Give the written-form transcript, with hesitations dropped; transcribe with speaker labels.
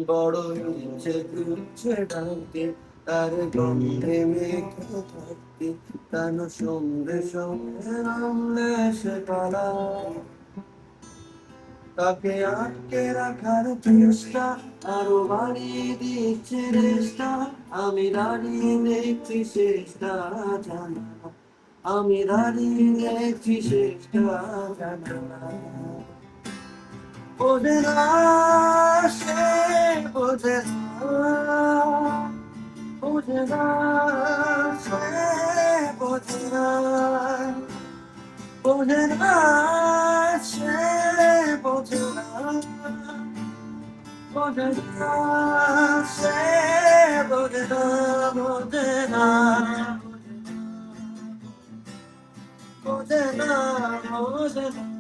Speaker 1: বড় ইচ্ছে করছে ডাকতে, তার গন্ধে মেখে থাকতে, কেন সঙ্গে সঙ্গে নামলে সে পালায়। তাকে আটকে রাখার চেষ্টা আরো বাড়িয়ে দিচ্ছে রেশটা, আমি দাঁড়িয়ে দেখছি শেষটা জানা, আমি দাঁড়িয়ে দেখছি শেষটা জানা। বোঝে না, সে বোঝে না, বোঝে না, সে বোঝে না, বোঝে না, সে বোঝে না, বোঝে না, সে বোঝে না, বোঝে না, বোঝে না, বোঝে না।